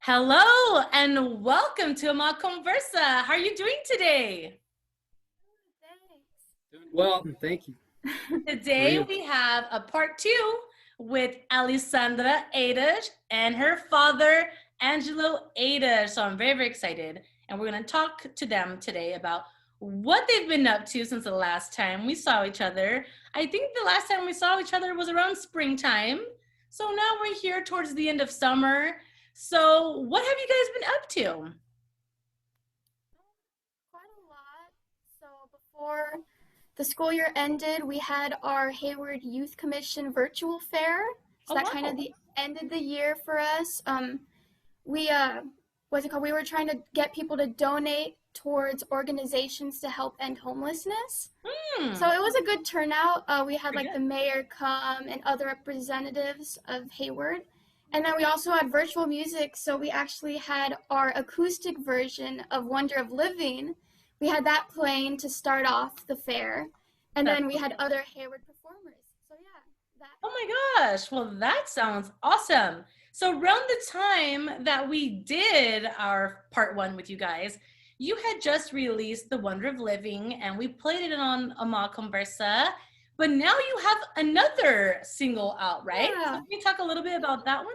Hello and welcome to Amá CONVERSA. How are you doing today? Doing well, thank you. How are Today you? we have a part two with Alessandra Eiras and her father, Angelo Eiras. So I'm very excited. And we're going to talk to them today about what they've been up to since the last time we saw each other. I think the last time we saw each other was around springtime. So now we're here towards the end of summer. So what have you guys been up to? Quite a lot. So before the school year ended, we had our Hayward Youth Commission virtual fair. So Oh, that kind of wow. ended the year for us. We what's it called? We were trying to get people to donate towards organizations to help end homelessness. Hmm. So it was a good turnout. We had Pretty like the good. mayor come and other representatives of Hayward. And then we also had virtual music, so we actually had our acoustic version of Wonder of Living. We had that playing to start off the fair. And That's then we had awesome. other Hayward performers. So yeah, that. Oh my gosh. Well, that sounds awesome. So around the time that we did our part one with you guys, you had just released The Wonder of Living and we played it on Amá CONVERSA, but now you have another single out, right? So Yeah. can you talk a little bit about that one?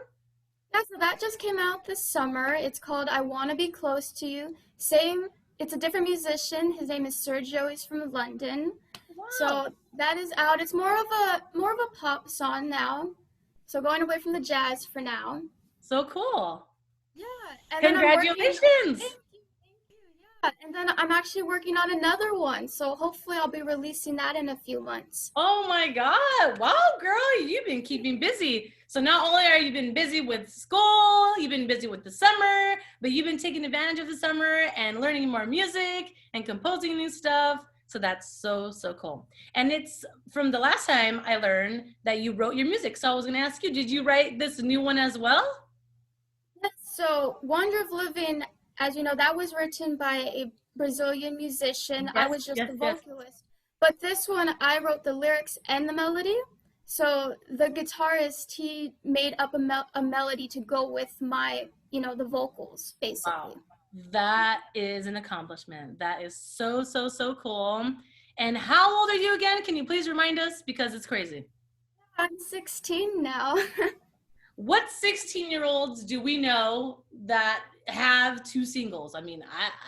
Yeah, so that just came out this summer. It's called I Wanna Be Close to You. Same, it's a different musician. His name is Sergio. He's from London. Wow. So that is out. It's more of a pop song now. So going away from the jazz for now. So cool. Yeah, and then I'm working. Congratulations. Thank you. Yeah, and then I'm actually working on another one. So hopefully I'll be releasing that in a few months. Oh my God. Wow, girl, you've been keeping busy. So not only are you been busy with school, you've been busy with the summer, but you've been taking advantage of the summer and learning more music and composing new stuff. So that's so cool. And it's from the last time I learned that you wrote your music. So I was going to ask you, did you write this new one as well? Yes, so Wonder of Living, as you know, that was written by a Brazilian musician. I Yes, was just yes, the yes. vocalist. But this one, I wrote the lyrics and the melody. So the guitarist, he made up a melody to go with my, the vocals, Wow. basically. That is an accomplishment. That is so cool. And how old are you again? Can you please remind us? Because it's crazy. I'm 16 now. What 16-year-olds do we know that have two singles? I mean,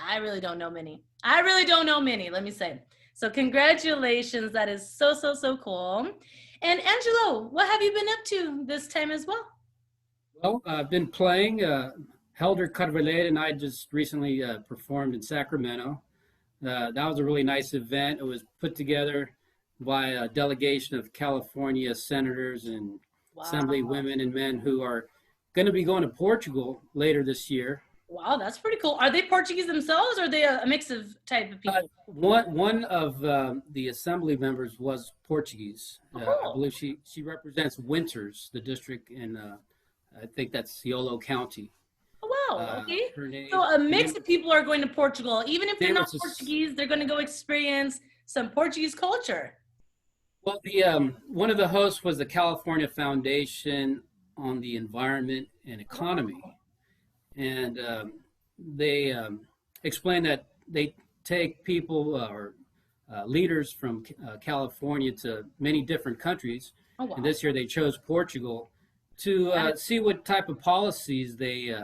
I really don't know many. I really don't know many, let me say. So congratulations. That is so cool. And Angelo, what have you been up to this time as well? Well, I've been playing. Helder Carvalho and I just recently performed in Sacramento. That was a really nice event. It was put together by a delegation of California senators and assembly Wow. women and men who are going to be going to Portugal later this year. Wow, that's pretty cool. Are they Portuguese themselves or are they a mix of type of people? One of the assembly members was Portuguese. Oh, I cool. believe she represents Winters, the district in I think that's Ciolo County. Oh, wow. Okay. Her So name a her mix name of people are going to Portugal. Even if they're name not was just, Portuguese, they're going to go experience some Portuguese culture. well, the one of the hosts was the California Foundation on the Environment and Economy, and they explained that they take people or leaders from California to many different countries, Oh, and wow. this year they chose Portugal to That is, see what type of policies they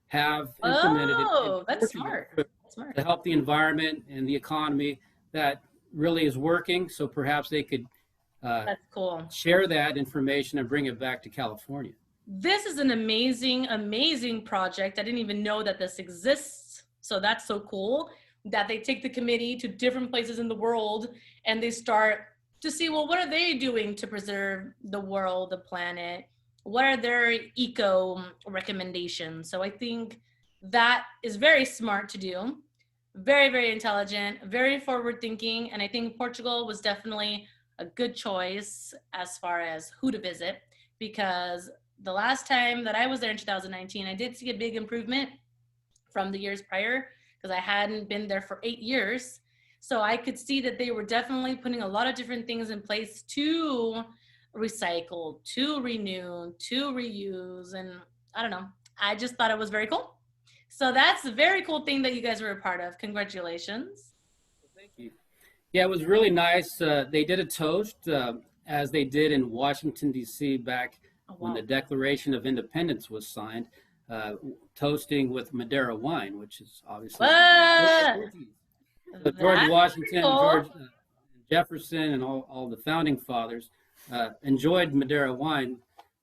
have implemented in oh, that's Portugal smart. That's smart. to help the environment and the economy that really is working. So perhaps they could uh, That's cool. share that information and bring it back to California. This is an amazing project. I didn't even know that this exists. So that's so cool that they take the committee to different places in the world and they start to see, well, what are they doing to preserve the world, the planet? What are their eco recommendations? So I think that is very smart to do, very intelligent, very forward thinking. And I think Portugal was definitely a good choice as far as who to visit because the last time that I was there in 2019, I did see a big improvement from the years prior because I hadn't been there for 8 years. So I could see that they were definitely putting a lot of different things in place to recycle, to renew, to reuse. And I don't know. I just thought it was very cool. So that's a very cool thing that you guys were a part of. Congratulations. Thank you. Yeah, it was really nice. They did a toast as they did in Washington, D.C. back when the Declaration of Independence was signed, toasting with Madeira wine, which is obviously Portuguese. So George Washington, George Jefferson, and all the founding fathers enjoyed Madeira wine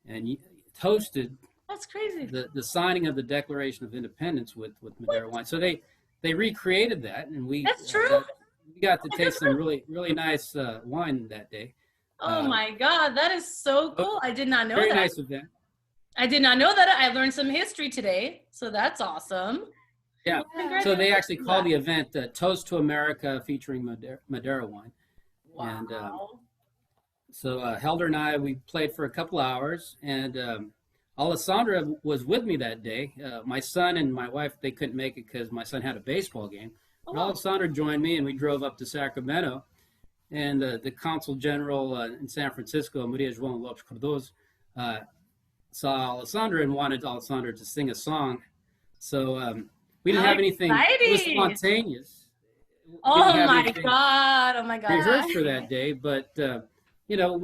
and toasted. That's crazy. The signing of the Declaration of Independence with Madeira wine. So they recreated that, and we. That's true. We got to taste some really nice wine that day. Oh my God, that is so cool! I did not know that. Very nice event. I did not know that. I learned some history today, so that's awesome. Yeah. So they actually called the event "Toast to America" featuring Madeira wine. Wow. And so Helder and I, we played for a couple hours, and Alessandra was with me that day. My son and my wife, they couldn't make it because my son had a baseball game. But Alessandra joined me, and we drove up to Sacramento. And the Consul General in San Francisco, Maria João Lopes Cardoso, saw Alessandra and wanted Alessandra to sing a song. So we didn't have anything. It was spontaneous. Oh my God! Rehearsed for that day, but you know,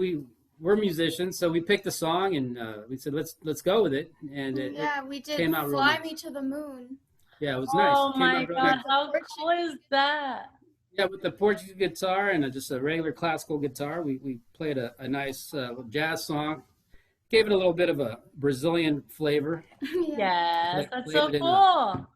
we're musicians, so we picked a song and we said let's go with it. And we did came out "Fly Me to the Moon." Yeah, it was nice. Oh my God, how cool is that? Yeah, with the Portuguese guitar and just a regular classical guitar, we played a nice jazz song. Gave it a little bit of a Brazilian flavor. Yes, that's so cool.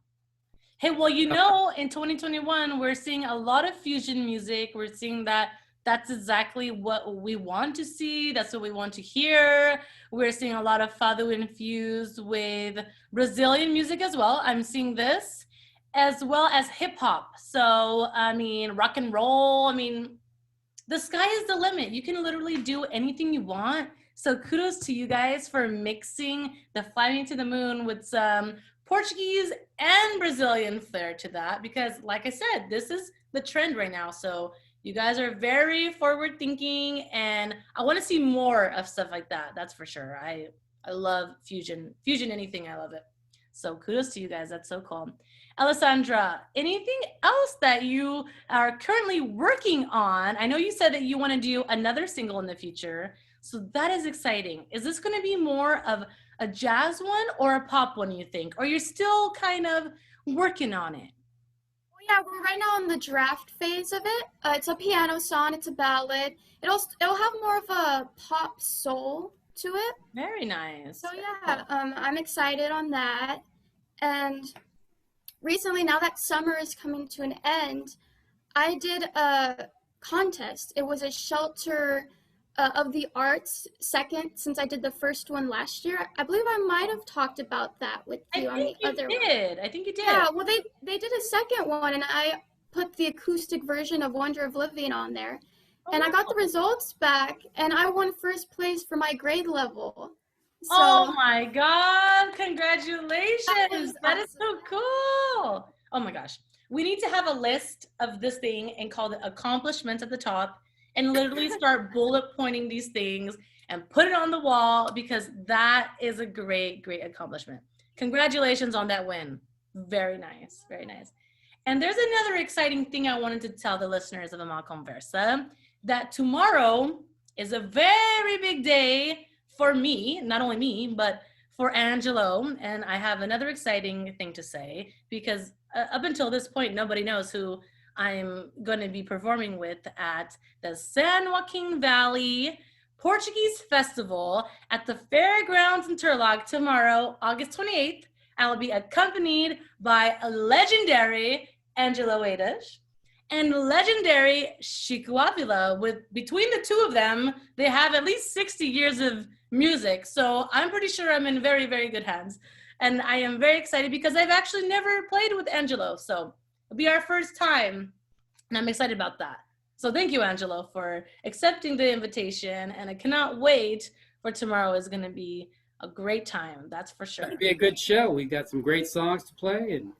Hey, well, you know, in 2021, we're seeing a lot of fusion music. We're seeing that's exactly what we want to see. That's what we want to hear. We're seeing a lot of fado infused with Brazilian music as well. I'm seeing this, as well as hip hop. So, I mean, rock and roll. I mean, the sky is the limit. You can literally do anything you want. So kudos to you guys for mixing the Fly Me to the Moon with some Portuguese and Brazilian flair to that, because like I said, this is the trend right now. So you guys are very forward thinking, and I want to see more of stuff like that. That's for sure. I love fusion anything. I love it. So kudos to you guys. That's so cool. Alessandra, anything else that you are currently working on? I know you said that you want to do another single in the future. So that is exciting. Is this going to be more of a jazz one or a pop one, you think? Or you're still kind of working on it? Yeah, we're right now in the draft phase of it. It's a piano song. It's a ballad. It'll have more of a pop soul to it. Very nice. So yeah, I'm excited on that. And recently, now that summer is coming to an end, I did a contest. It was a shelter of the arts second, since I did the first one last year. I believe I might have talked about that with you on the other one. I think you did. Yeah, well, they did a second one, and I put the acoustic version of Wonder of Living on there. And I got the results back, and I won first place for my grade level. So, oh my God, congratulations. That is so cool. Oh my gosh. We need to have a list of this thing and call it accomplishments at the top, and literally start bullet pointing these things and put it on the wall, because that is a great accomplishment. Congratulations on that win. Very nice, very nice. And there's another exciting thing I wanted to tell the listeners of Amá CONVERSA, that tomorrow is a very big day for me, not only me, but for Angelo. And I have another exciting thing to say, because up until this point, nobody knows who I'm going to be performing with at the San Joaquin Valley Portuguese Festival at the Fairgrounds in Turlock tomorrow, August 28th. I will be accompanied by a legendary Angelo Eiras and legendary Chico Avila. Between the two of them, they have at least 60 years of music. So I'm pretty sure I'm in very, very good hands. And I am very excited because I've actually never played with Angelo. So it'll be our first time, and I'm excited about that. So thank you, Angelo, for accepting the invitation, and I cannot wait for tomorrow. Is going to be a great time, that's for sure. It'll be a good show. We got some great songs to play, and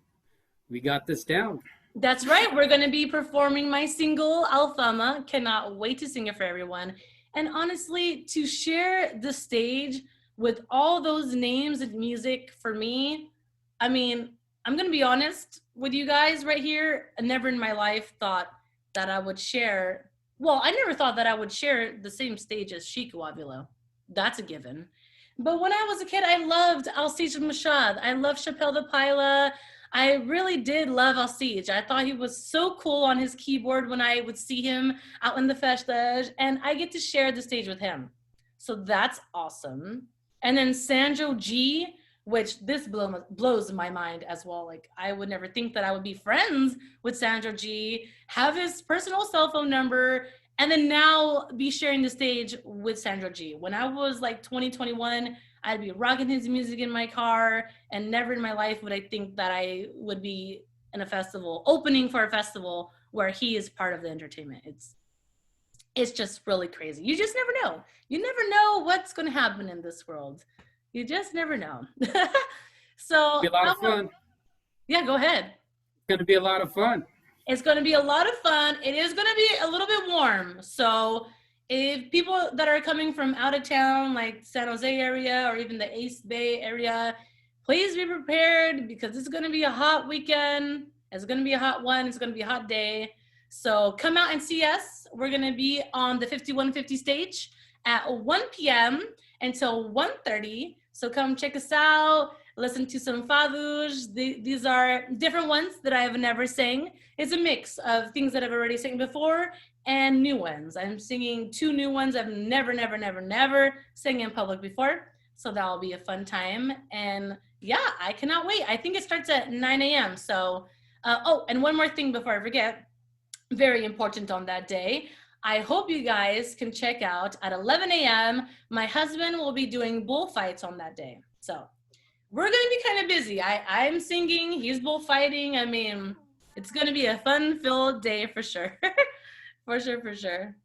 we got this down. That's right. We're going to be performing my single, Alfama. Cannot wait to sing it for everyone. And honestly, to share the stage with all those names and music for me, I mean, I'm going to be honest with you guys right here. I never in my life thought that I would share. Well, I never thought that I would share the same stage as Chico Avila. That's a given. But when I was a kid, I loved Alcides Machado. I loved Chapéu de Paila. I really did love Alcides. I thought he was so cool on his keyboard when I would see him out in the festas, and I get to share the stage with him. So that's awesome. And then Sanjo G, which this blows my mind as well. Like, I would never think that I would be friends with Sanjo G, have his personal cell phone number, and then now be sharing the stage with Sanjo G. When I was like 20, 21, I'd be rocking his music in my car, and never in my life would I think that I would be in a festival, opening for a festival where he is part of the entertainment. It's just really crazy. You just never know. You never know what's going to happen in this world. You just never know. So It'll be a lot of fun. Yeah, go ahead. It's going to be a lot of fun. It's going to be a lot of fun. It is going to be a little bit warm. So if people that are coming from out of town, like San Jose area or even the East Bay area, please be prepared because it's going to be a hot weekend. It's going to be a hot one. It's going to be a hot day. So come out and see us. We're going to be on the 5150 stage at 1 p.m. until 1:30. So come check us out. Listen to some fados. These are different ones that I have never sang. It's a mix of things that I've already sang before and new ones. I'm singing 2 new ones I've never sang in public before. So that'll be a fun time. And yeah, I cannot wait. I think it starts at 9 a.m. So, oh, and one more thing before I forget, very important on that day. I hope you guys can check out at 11 a.m. My husband will be doing bullfights on that day. So we're going to be kind of busy. I'm singing, he's bullfighting. I mean, it's going to be a fun-filled day for sure. For sure.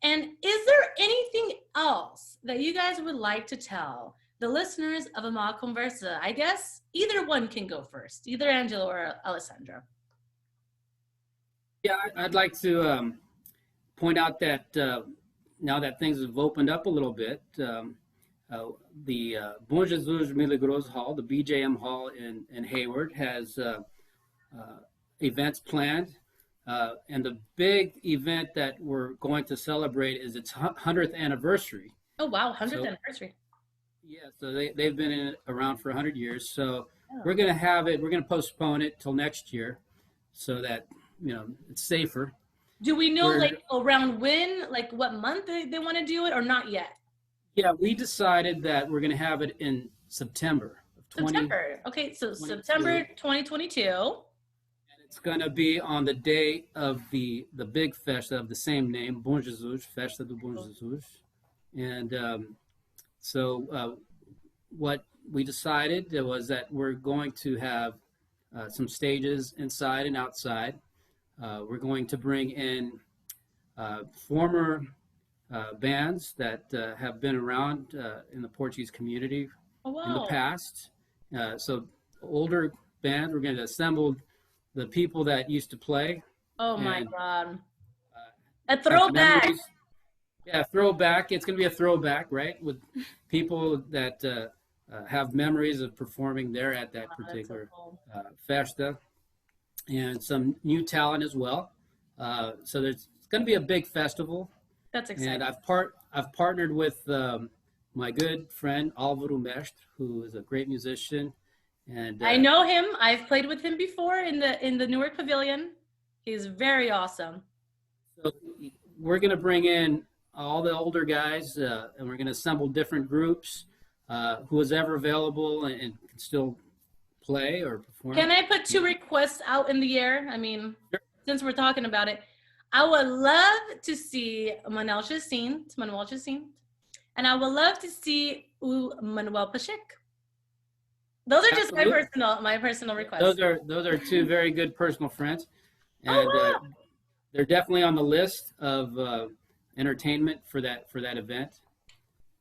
And is there anything else that you guys would like to tell the listeners of Amá CONVERSA? I guess either one can go first, either Angelo or Alessandra. Yeah, I'd like to point out that now that things have opened up a little bit, the Bom Jesus Milagroso Hall, the BJM Hall in Hayward, has events planned. And the big event that we're going to celebrate is its 100th anniversary. Oh, wow, 100th anniversary. Yeah, so they've been around for 100 years. So we're going to have it, we're going to postpone it till next year so that, you know, it's safer. Do we know like around when, like what month they want to do it or not yet? Yeah, we decided that we're going to have it in September. September. Okay, so September 2022. And it's going to be on the day of the big festa of the same name, Bom Jesus, Festa do Bom Jesus. And so what we decided was that we're going to have some stages inside and outside. We're going to bring in former bands that have been around in the Portuguese community in the past. So older band, we're going to assemble the people that used to play. Oh my God. A throwback. Yeah, throwback. It's going to be a throwback, right? With people that have memories of performing there at that particular festa. And some new talent as well. So it's going to be a big festival. That's exciting. And I've partnered with my good friend Álvaro Mestre, who is a great musician. And I know him. I've played with him before in the Newark Pavilion. He's very awesome. So we're going to bring in all the older guys, and we're going to assemble different groups. Who is ever available and can still play or perform. Can I put 2 requests out in the air? I mean, sure. Since we're talking about it, I would love to see Manuel Jacinto, and I would love to see Manuel Pacheco. Those are just my personal requests. Those are 2 very good personal friends, and they're definitely on the list of entertainment for that event.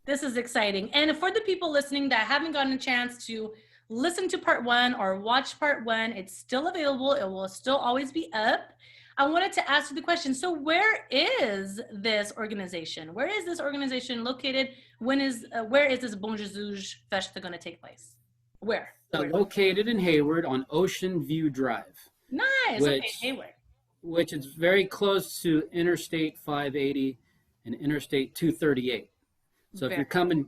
This is exciting, and for the people listening that haven't gotten a chance to listen to part 1 or watch part 1, it's still available. It will still always be up. I wanted to ask you the question. So where is this organization? Where is this organization located? Where is this Bom Jesus Festa going to take place? Where? Located in Hayward on Ocean View Drive. Nice. Okay, Hayward. Which is very close to Interstate 580 and Interstate 238. So if you're coming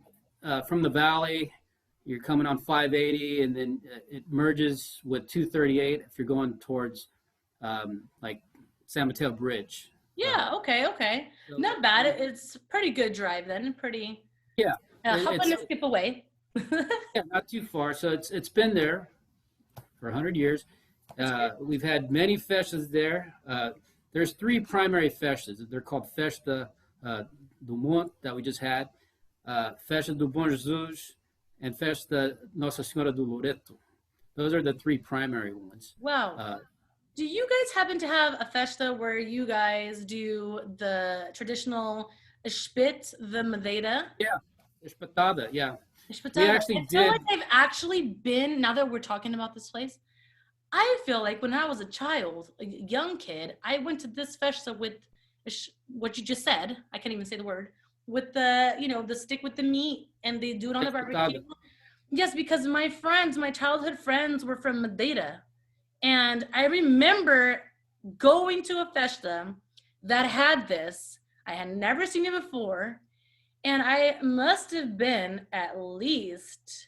from the valley, you're coming on 580, and then it merges with 238 if you're going towards like San Mateo Bridge. Yeah, okay. So, not bad. It's pretty good drive then. Pretty. Yeah. Hop on the skip away. Yeah, not too far. So it's been there for 100 years. We've had many festas there. There's 3 primary festas. They're called Festa do Monte that we just had, Festa do Bom Jesus, and Festa Nossa Senhora do Loreto. Those are the 3 primary ones. Wow. Do you guys happen to have a festa where you guys do the traditional spit, the madeira? Yeah, espetada, yeah. Espetada. We actually I feel like I've actually been, now that we're talking about this place, I feel like when I was a child, a young kid, I went to this festa with what you just said. I can't even say the word. With the, the stick with the meat, and they do it on the barbecue. Yes, because my childhood friends were from Madeira. And I remember going to a festa that had this. I had never seen it before. And I must have been at least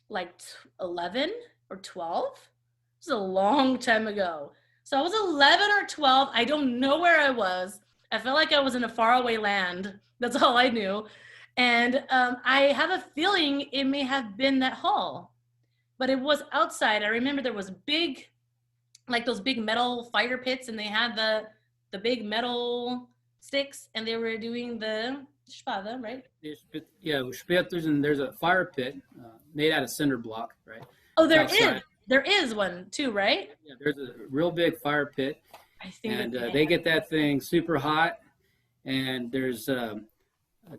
like 11 or 12. It was a long time ago. So I was 11 or 12. I don't know where I was. I felt like I was in a faraway land. That's all I knew. And I have a feeling it may have been that hall. But it was outside. I remember there was big, like those big metal fire pits, and they had the big metal sticks, and they were doing the espada, right? Yeah, espetos, and there's a fire pit made out of cinder block, right? Oh, there is one too, right? Yeah, there's a real big fire pit, I think, and they get that thing super hot, and there's a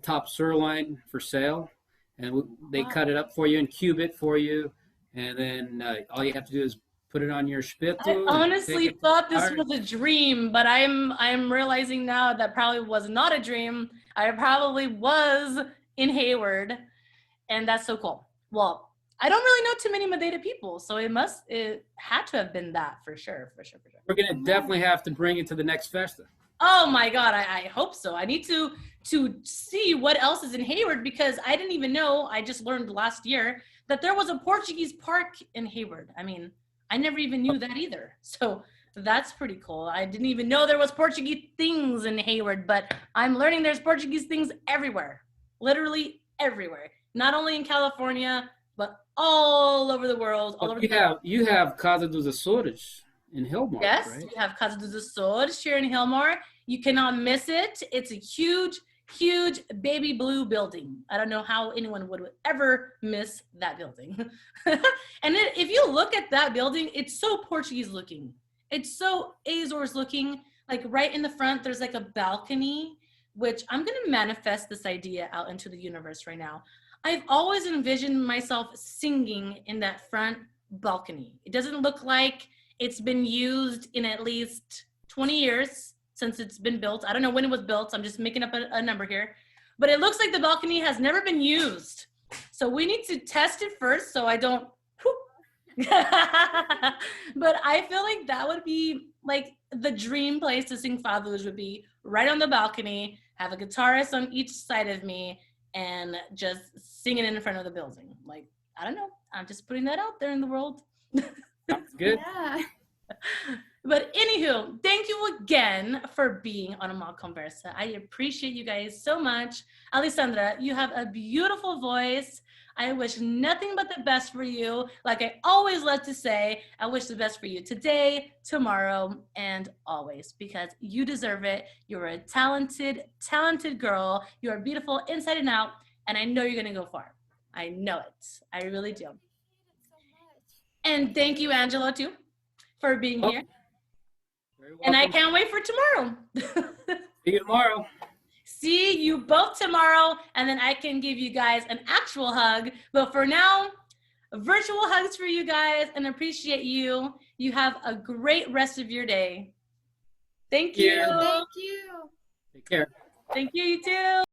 top sirloin for sale, and they cut it up for you and cube it for you, and then all you have to do is put it on your espeto. I honestly thought this was a dream, but I'm realizing now that probably was not a dream. I probably was in Hayward, and that's so cool. Well, I don't really know too many Madeira people, so it had to have been that for sure. We're gonna definitely have to bring it to the next festa. Oh my God, I hope so. I need to see what else is in Hayward, because I didn't even know, I just learned last year that there was a Portuguese park in Hayward. I mean, I never even knew that either. So that's pretty cool. I didn't even know there was Portuguese things in Hayward, but I'm learning there's Portuguese things everywhere, literally everywhere. Not only in California, but all over the world. You have Casa dos Açores in Hayward, yes, right? You have Casa dos Açores here in Hayward. You cannot miss it. It's a huge baby blue building. I don't know how anyone would ever miss that building. And if you look at that building, it's so Portuguese looking. It's so Azores looking. Like right in the front, there's like a balcony, which I'm going to manifest this idea out into the universe right now. I've always envisioned myself singing in that front balcony. It doesn't look like it's been used in at least 20 years since it's been built. I don't know when it was built. So I'm just making up a number here. But it looks like the balcony has never been used. So we need to test it first so I don't. But I feel like that would be like the dream place to sing fados, would be right on the balcony, have a guitarist on each side of me, and just singing in front of the building. Like, I don't know. I'm just putting that out there in the world. Sounds good. Yeah. But anywho, thank you again for being on Amá CONVERSA. I appreciate you guys so much. Alessandra, you have a beautiful voice. I wish nothing but the best for you. Like I always love to say, I wish the best for you today, tomorrow, and always, because you deserve it. You're a talented girl. You are beautiful inside and out, and I know you're going to go far. I know it. I really do. And thank you, Angelo, too, for being here. And I can't wait for tomorrow. See you tomorrow. See you both tomorrow, and then I can give you guys an actual hug. But for now, virtual hugs for you guys, and appreciate you. You have a great rest of your day. Thank you. Thank you. Take care. Thank you, you too.